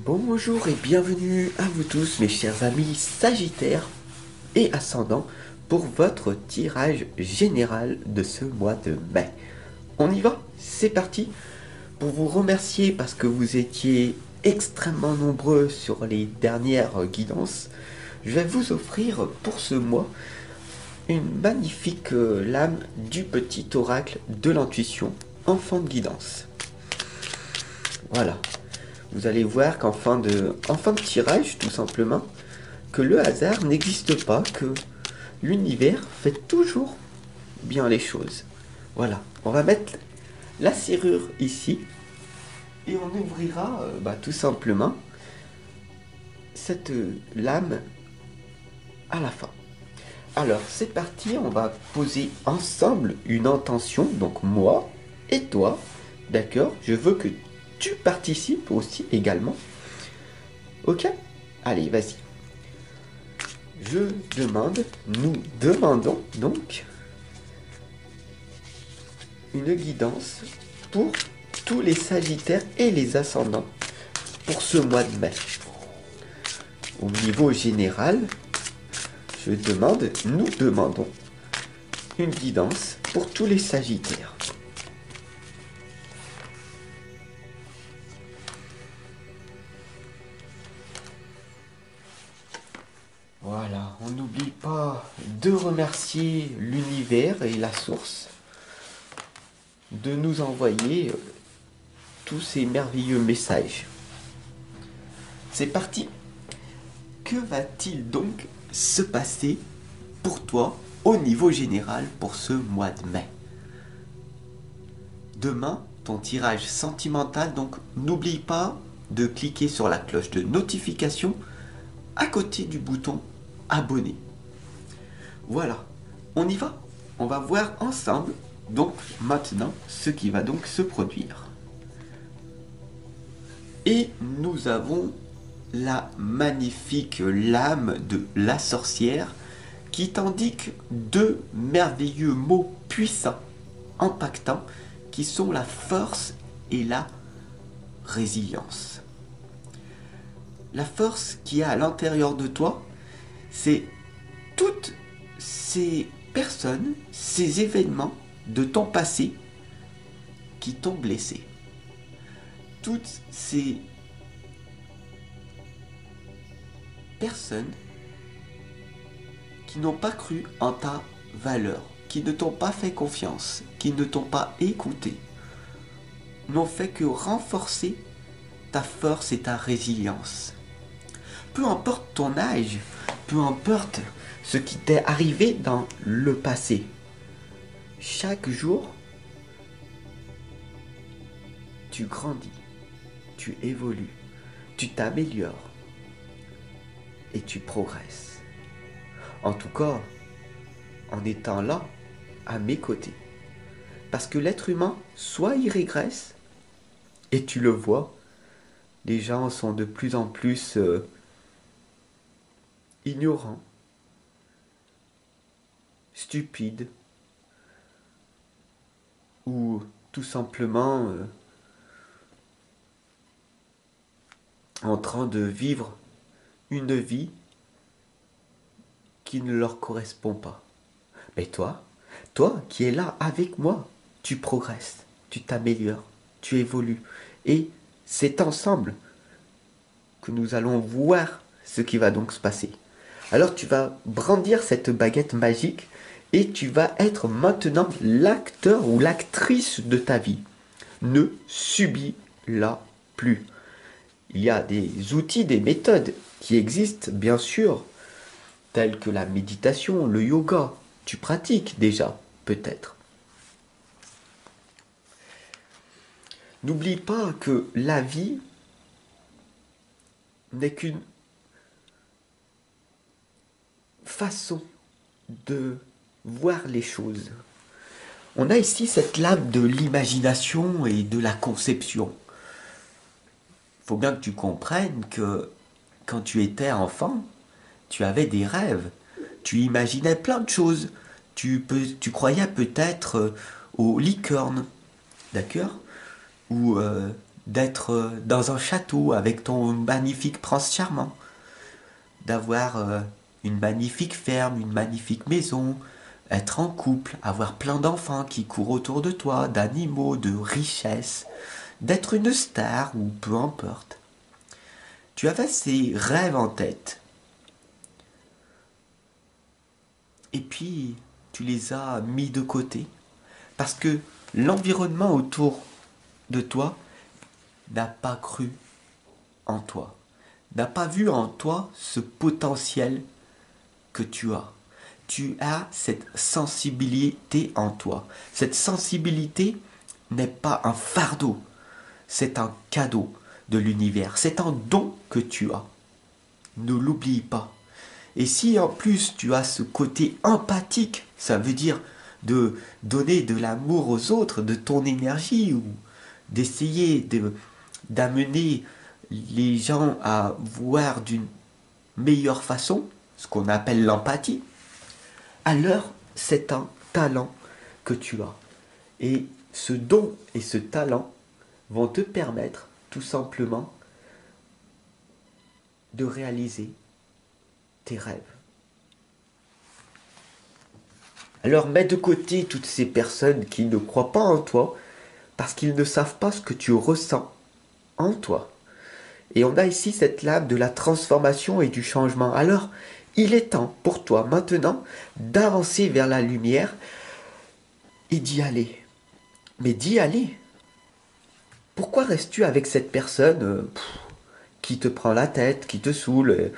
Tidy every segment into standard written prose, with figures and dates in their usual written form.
Bonjour et bienvenue à vous tous mes chers amis Sagittaires et Ascendants pour votre tirage général de ce mois de mai. On y va? C'est parti. Pour vous remercier parce que vous étiez extrêmement nombreux sur les dernières guidances, je vais vous offrir pour ce mois une magnifique lame du petit oracle de l'intuition, enfant de guidance. Voilà. Vous allez voir qu'en fin de tirage, tout simplement, que le hasard n'existe pas, que l'univers fait toujours bien les choses. Voilà, on va mettre la serrure ici et on ouvrira tout simplement cette lame à la fin. Alors c'est parti, on va poser ensemble une intention, donc moi et toi, d'accord? Je veux que tu participes aussi également. Ok? Allez, vas-y. Nous demandons donc une guidance pour tous les Sagittaires et les Ascendants pour ce mois de mai. Au niveau général, nous demandons une guidance pour tous les Sagittaires. Voilà, on n'oublie pas de remercier l'univers et la source de nous envoyer tous ces merveilleux messages. C'est parti. Que va-t-il donc se passer pour toi au niveau général pour ce mois de mai? Demain, ton tirage sentimental, donc n'oublie pas de cliquer sur la cloche de notification à côté du bouton abonner. Voilà, on y va. On va voir ensemble donc maintenant ce qui va donc se produire. Et nous avons la magnifique lame de la sorcière qui t'indique deux merveilleux mots puissants, impactants, qui sont la force et la résilience. La force qu'il y a à l'intérieur de toi, c'est toutes ces personnes, ces événements de ton passé qui t'ont blessé. Toutes ces personnes qui n'ont pas cru en ta valeur, qui ne t'ont pas fait confiance, qui ne t'ont pas écouté, n'ont fait que renforcer ta force et ta résilience. Peu importe ton âge, peu importe ce qui t'est arrivé dans le passé, chaque jour, tu grandis, tu évolues, tu t'améliores et tu progresses. En tout cas, en étant là, à mes côtés. Parce que l'être humain, soit il régresse, et tu le vois, les gens sont de plus en plus ignorants, stupides, ou tout simplement en train de vivre une vie qui ne leur correspond pas. Mais toi qui es là avec moi, tu progresses, tu t'améliores, tu évolues. Et c'est ensemble que nous allons voir ce qui va donc se passer. Alors tu vas brandir cette baguette magique et tu vas être maintenant l'acteur ou l'actrice de ta vie. Ne subis-la plus. Il y a des outils, des méthodes qui existent, bien sûr, telles que la méditation, le yoga. Tu pratiques déjà, peut-être. N'oublie pas que la vie n'est qu'une façon de voir les choses. On a ici cette lame de l'imagination et de la conception. Il faut bien que tu comprennes que quand tu étais enfant, tu avais des rêves, tu imaginais plein de choses. Tu croyais peut-être aux licornes, d'accord? Ou d'être dans un château avec ton magnifique prince charmant, d'avoir une magnifique ferme, une magnifique maison, être en couple, avoir plein d'enfants qui courent autour de toi, d'animaux, de richesses, d'être une star ou peu importe. Tu avais ces rêves en tête. Et puis, tu les as mis de côté parce que l'environnement autour de toi n'a pas cru en toi, n'a pas vu en toi ce potentiel que tu as. Tu as cette sensibilité en toi. Cette sensibilité n'est pas un fardeau, c'est un cadeau de l'univers, c'est un don que tu as. Ne l'oublie pas. Et si en plus tu as ce côté empathique, ça veut dire de donner de l'amour aux autres, de ton énergie, ou d'essayer d'amener les gens à voir d'une meilleure façon, ce qu'on appelle l'empathie, alors c'est un talent que tu as. Et ce don et ce talent vont te permettre tout simplement de réaliser tes rêves. Alors mets de côté toutes ces personnes qui ne croient pas en toi parce qu'ils ne savent pas ce que tu ressens en toi. Et on a ici cette lame de la transformation et du changement. Alors, il est temps pour toi maintenant d'avancer vers la lumière et d'y aller. Mais d'y aller. Pourquoi restes-tu avec cette personne qui te prend la tête, qui te saoule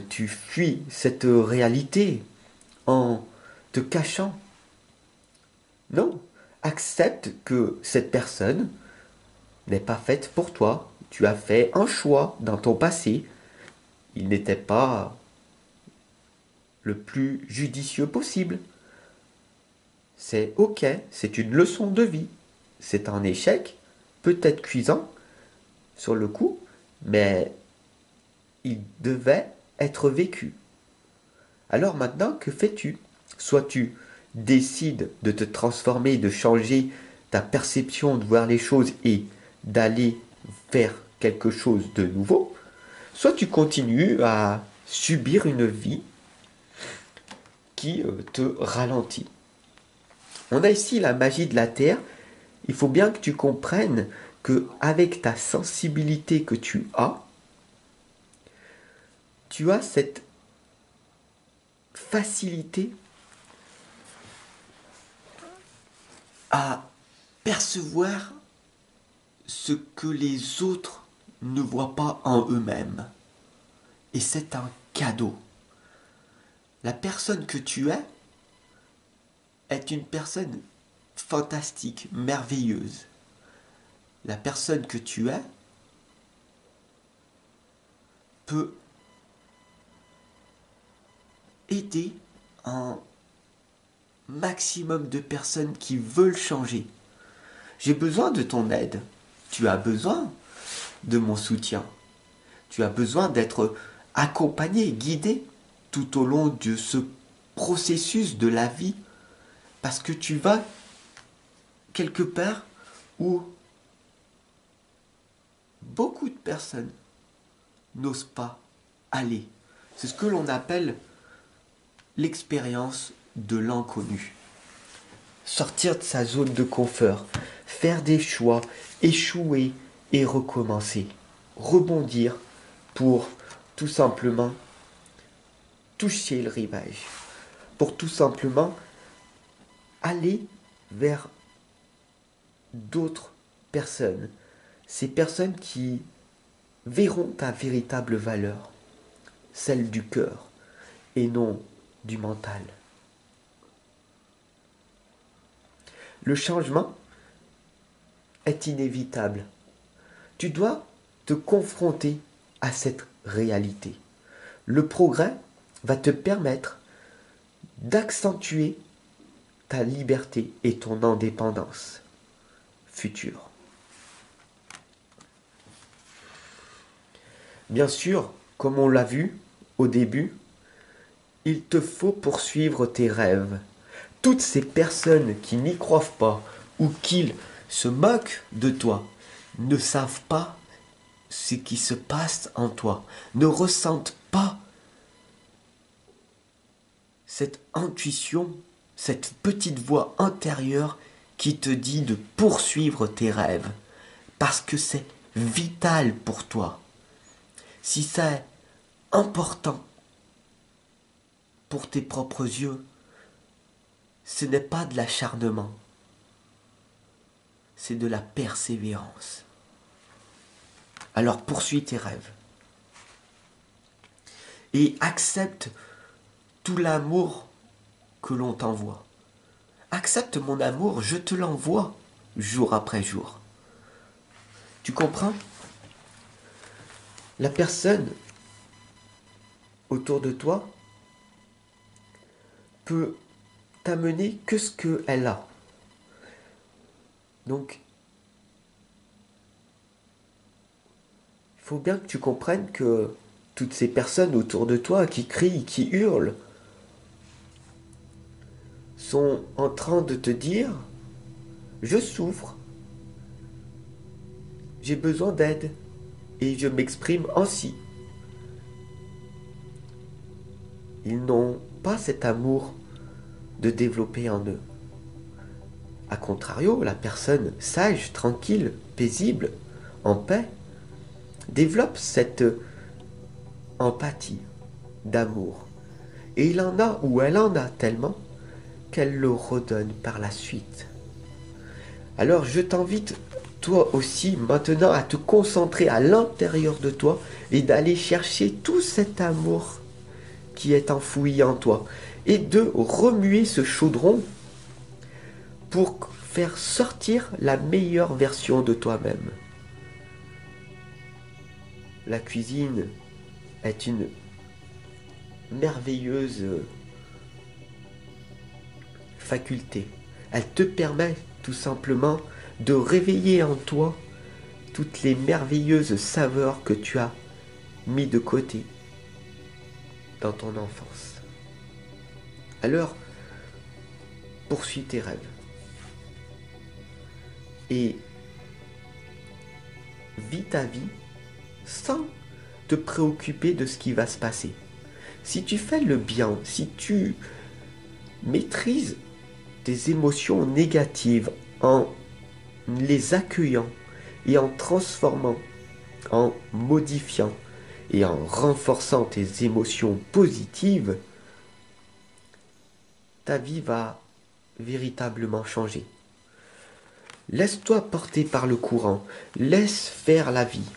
tu fuis cette réalité en te cachant. Non, accepte que cette personne n'est pas faite pour toi. Tu as fait un choix dans ton passé. Il n'était pas le plus judicieux possible. C'est ok, c'est une leçon de vie. C'est un échec, peut-être cuisant sur le coup, mais il devait être vécu. Alors maintenant, que fais-tu? Soit tu décides de te transformer, de changer ta perception de voir les choses et d'aller faire quelque chose de nouveau, soit tu continues à subir une vie qui te ralentit. On a ici la magie de la terre. Il faut bien que tu comprennes que avec ta sensibilité que tu as cette facilité à percevoir ce que les autres ne voient pas en eux-mêmes. Et c'est un cadeau. La personne que tu es est une personne fantastique, merveilleuse. La personne que tu es peut aider un maximum de personnes qui veulent changer. J'ai besoin de ton aide. Tu as besoin de mon soutien. Tu as besoin d'être accompagné, guidé tout au long de ce processus de la vie. Parce que tu vas quelque part où beaucoup de personnes n'osent pas aller. C'est ce que l'on appelle l'expérience de l'inconnu. Sortir de sa zone de confort, faire des choix, échouer et recommencer. Rebondir pour tout simplement toucher le rivage. Pour tout simplement aller vers d'autres personnes. Ces personnes qui verront ta véritable valeur, celle du cœur et non du mental. Le changement est inévitable. Tu dois te confronter à cette réalité. Le progrès va te permettre d'accentuer ta liberté et ton indépendance future. Bien sûr, comme on l'a vu au début, il te faut poursuivre tes rêves. Toutes ces personnes qui n'y croient pas ou qui se moquent de toi, ne savent pas ce qui se passe en toi, ne ressentent pas cette intuition, cette petite voix intérieure qui te dit de poursuivre tes rêves, parce que c'est vital pour toi. Si c'est important pour tes propres yeux, ce n'est pas de l'acharnement, c'est de la persévérance. Alors poursuis tes rêves et accepte tout l'amour que l'on t'envoie. Accepte mon amour, je te l'envoie jour après jour. Tu comprends? La personne autour de toi peut t'amener que ce qu'elle a. Donc, il faut bien que tu comprennes que toutes ces personnes autour de toi qui crient, qui hurlent, sont en train de te dire « Je souffre, j'ai besoin d'aide et je m'exprime ainsi ». Ils n'ont pas cet amour de développer en eux. A contrario, la personne sage, tranquille, paisible, en paix, développe cette empathie, d'amour. Et il en a ou elle en a tellement qu'elle le redonne par la suite. Alors je t'invite toi aussi maintenant à te concentrer à l'intérieur de toi et d'aller chercher tout cet amour qui est enfoui en toi et de remuer ce chaudron pour faire sortir la meilleure version de toi-même. La cuisine est une merveilleuse faculté. Elle te permet tout simplement de réveiller en toi toutes les merveilleuses saveurs que tu as mis de côté dans ton enfance. Alors, poursuis tes rêves. Et vis ta vie sans te préoccuper de ce qui va se passer. Si tu fais le bien, si tu maîtrises tes émotions négatives en les accueillant et en transformant, en modifiant et en renforçant tes émotions positives, ta vie va véritablement changer. Laisse-toi porter par le courant, laisse faire la vie.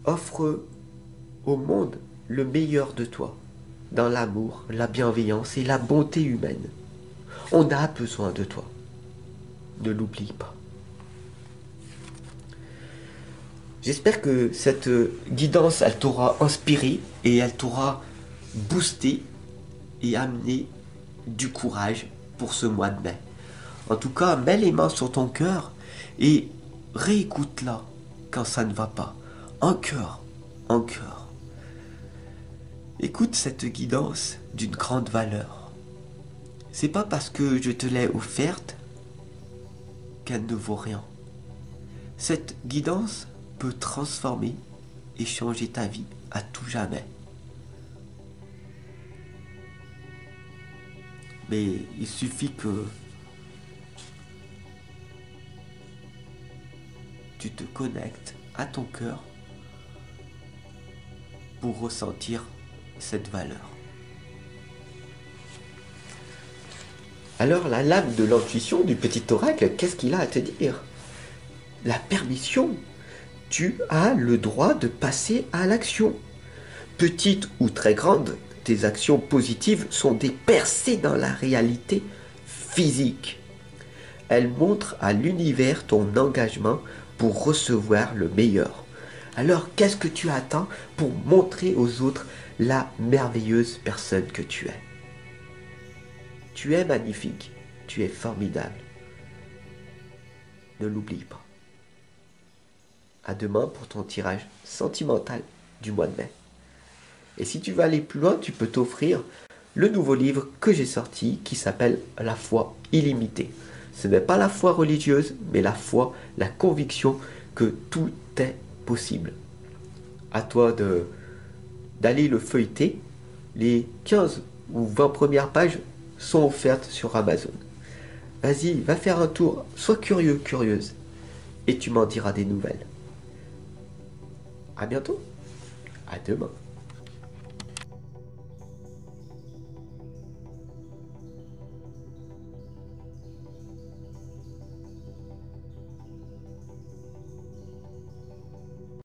Offre au monde le meilleur de toi, dans l'amour, la bienveillance et la bonté humaine. On a besoin de toi. Ne l'oublie pas. J'espère que cette guidance, elle t'aura inspiré et elle t'aura boosté et amené du courage pour ce mois de mai. En tout cas, mets les mains sur ton cœur et réécoute-la quand ça ne va pas. Encore. Écoute cette guidance d'une grande valeur. C'est pas parce que je te l'ai offerte qu'elle ne vaut rien. Cette guidance peut transformer et changer ta vie à tout jamais. Mais il suffit que tu te connectes à ton cœur pour ressentir cette valeur. Alors la lame de l'intuition du petit oracle, qu'est-ce qu'il a à te dire? La permission. Tu as le droit de passer à l'action. Petite ou très grande, tes actions positives sont des percées dans la réalité physique. Elles montrent à l'univers ton engagement pour recevoir le meilleur. Alors qu'est-ce que tu attends pour montrer aux autres la merveilleuse personne que tu es? Tu es magnifique, tu es formidable. Ne l'oublie pas. À demain pour ton tirage sentimental du mois de mai. Et si tu veux aller plus loin, tu peux t'offrir le nouveau livre que j'ai sorti qui s'appelle La foi illimitée. Ce n'est pas la foi religieuse, mais la foi, la conviction que tout est possible. À toi d'aller le feuilleter. Les 15 ou 20 premières pages sont offertes sur Amazon. Vas-y, va faire un tour, sois curieux, curieuse, et tu m'en diras des nouvelles. À bientôt, à demain.